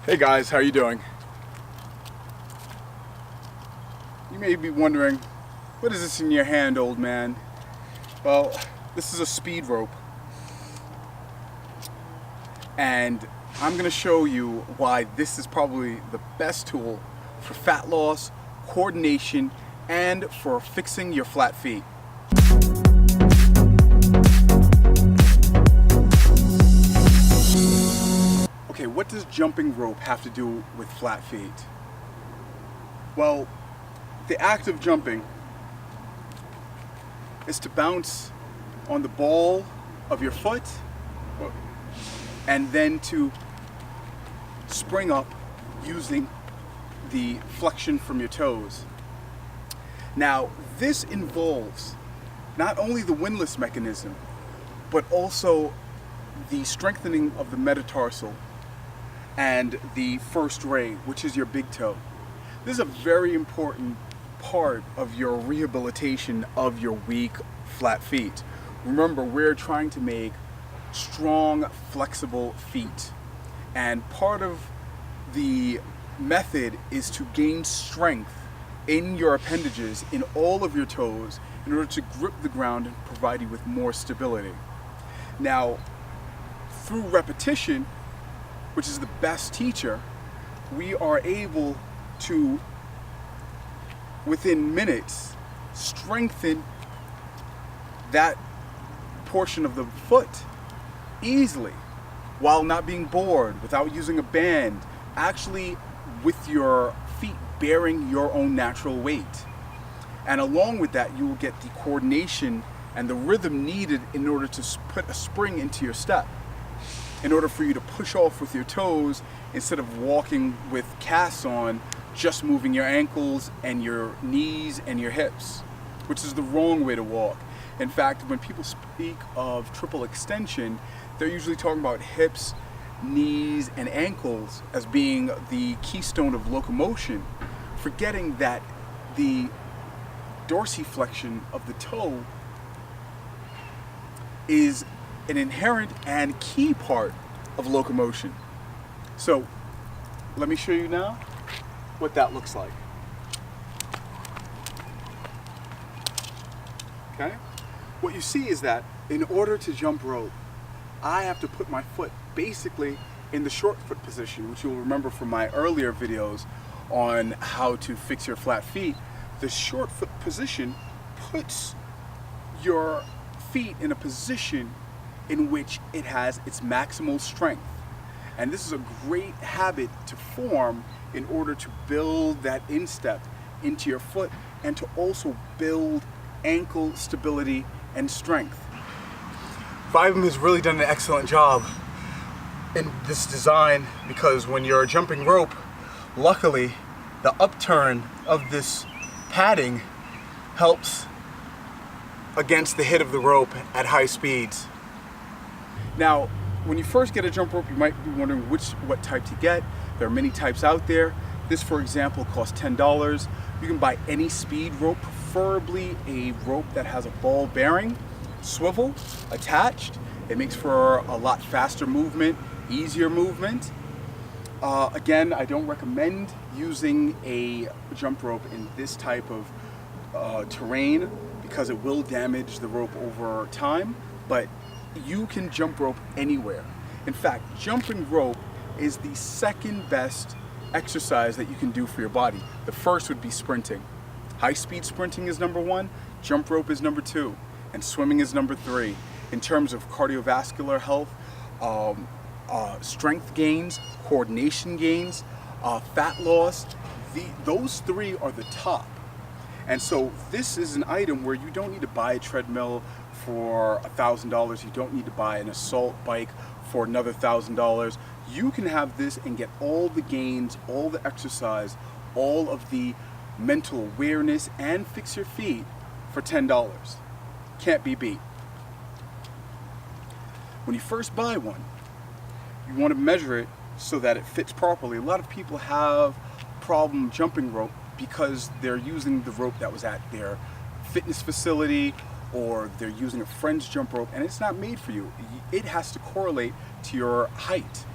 Hey guys, how are you doing? You may be wondering, what is this in your hand, old man? Well, this is a speed rope. And I'm going to show you why this is probably the best tool for fat loss, coordination, and for fixing your flat feet. Okay, what does jumping rope have to do with flat feet? Well, the act of jumping is to bounce on the ball of your foot and then to spring up using the flexion from your toes. Now, this involves not only the windlass mechanism, but also the strengthening of the metatarsal and the first ray, which is your big toe. This is a very important part of your rehabilitation of your weak, flat feet. Remember, we're trying to make strong, flexible feet. And part of the method is to gain strength in your appendages, in all of your toes, in order to grip the ground and provide you with more stability. Now, through repetition, which is the best teacher, we are able to, within minutes, strengthen that portion of the foot easily while not being bored, without using a band, actually with your feet bearing your own natural weight. And along with that, you will get the coordination and the rhythm needed in order to put a spring into your step, in order for you to push off with your toes instead of walking with casts on, just moving your ankles and your knees and your hips, which is the wrong way to walk. In fact, when people speak of triple extension, they're usually talking about hips, knees, and ankles as being the keystone of locomotion, forgetting that the dorsiflexion of the toe is an inherent and key part of locomotion. So let me show you now what that looks like. Okay? What you see is that in order to jump rope, I have to put my foot basically in the short foot position, which you'll remember from my earlier videos on how to fix your flat feet. The short foot position puts your feet in a position in which it has its maximal strength. And this is a great habit to form in order to build that instep into your foot and to also build ankle stability and strength. Vibram has really done an excellent job in this design, because when you're jumping rope, luckily the upturn of this padding helps against the hit of the rope at high speeds. Now, when you first get a jump rope, you might be wondering what type to get. There are many types out there. This, for example, costs $10. You can buy any speed rope, preferably a rope that has a ball bearing, swivel attached. It makes for a lot faster movement, easier movement. Again, I don't recommend using a jump rope in this type of terrain, because it will damage the rope over time, but you can jump rope anywhere. In fact, jumping rope is the second best exercise that you can do for your body. The first would be sprinting. High-speed sprinting is number one, jump rope is number two, and swimming is number three. In terms of cardiovascular health, strength gains, coordination gains, fat loss, those three are the top. And so this is an item where you don't need to buy a treadmill for $1,000. You don't need to buy an assault bike for another $1,000. You can have this and get all the gains, all the exercise, all of the mental awareness, and fix your feet for $10. Can't be beat. When you first buy one, you want to measure it so that it fits properly. A lot of people have problem jumping rope because they're using the rope that was at their fitness facility, or they're using a friend's jump rope, and it's not made for you. It has to correlate to your height.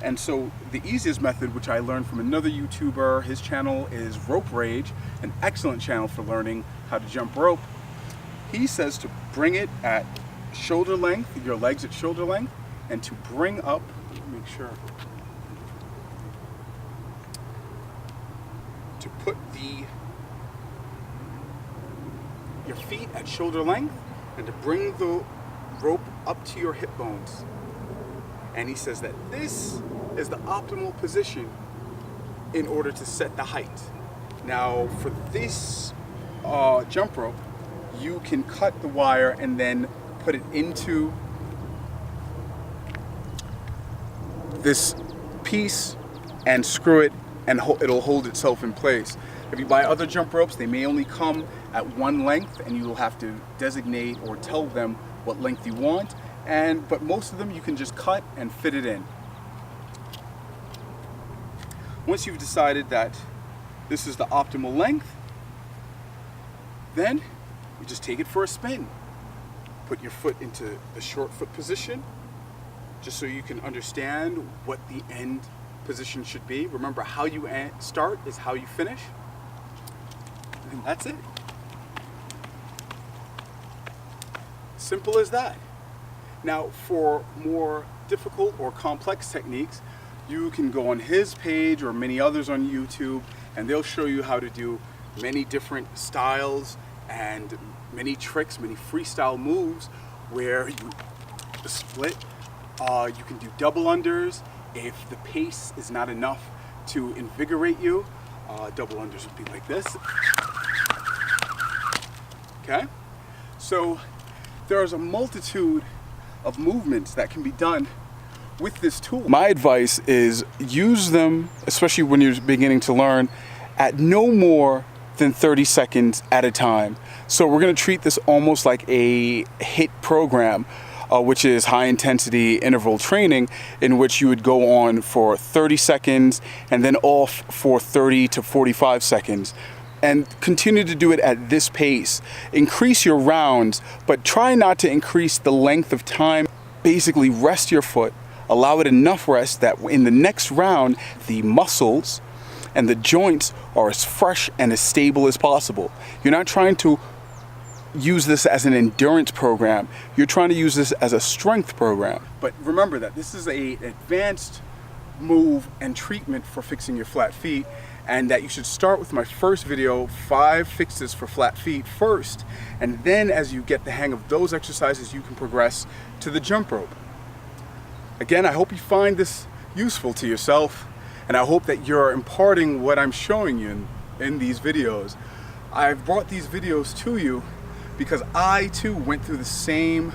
And so the easiest method, which I learned from another YouTuber, his channel is Rope Rage, an excellent channel for learning how to jump rope. He says to bring it at shoulder length, your legs at shoulder length, and to bring up, make sure, to put your feet at shoulder length and to bring the rope up to your hip bones. And he says that this is the optimal position in order to set the height. Now for this jump rope, you can cut the wire and then put it into this piece and screw it, and it'll hold itself in place. If you buy other jump ropes, they may only come at one length, and you will have to designate or tell them what length you want. But most of them you can just cut and fit it in. Once you've decided that this is the optimal length, then you just take it for a spin. Put your foot into the short foot position, just so you can understand what the end position should be. Remember, how you start is how you finish. And that's it. Simple as that. Now, for more difficult or complex techniques, you can go on his page or many others on YouTube, and they'll show you how to do many different styles and many tricks, many freestyle moves where you split. You can do double unders if the pace is not enough to invigorate you. Double unders would be like this. Okay? So there's a multitude of movements that can be done with this tool. My advice is use them, especially when you're beginning to learn, at no more than 30 seconds at a time. So we're going to treat this almost like a HIIT program, which is high intensity interval training, in which you would go on for 30 seconds and then off for 30 to 45 seconds. And continue to do it at this pace. Increase your rounds, but try not to increase the length of time. Basically rest your foot, allow it enough rest that in the next round, the muscles and the joints are as fresh and as stable as possible. You're not trying to use this as an endurance program. You're trying to use this as a strength program. But remember that this is an advanced move and treatment for fixing your flat feet, and that you should start with my first video, 5 fixes for flat feet first, and then as you get the hang of those exercises, you can progress to the jump rope. Again, I hope you find this useful to yourself, and I hope that you're imparting what I'm showing you in these videos. I've brought these videos to you because I too went through the same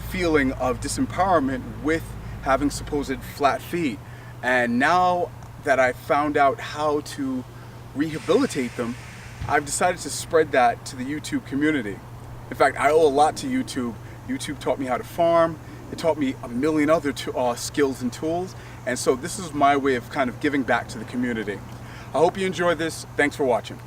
feeling of disempowerment with having supposed flat feet, and now that I found out how to rehabilitate them, I've decided to spread that to the YouTube community. In fact, I owe a lot to YouTube. YouTube taught me how to farm. It taught me a million other skills and tools. And so this is my way of kind of giving back to the community. I hope you enjoyed this. Thanks for watching.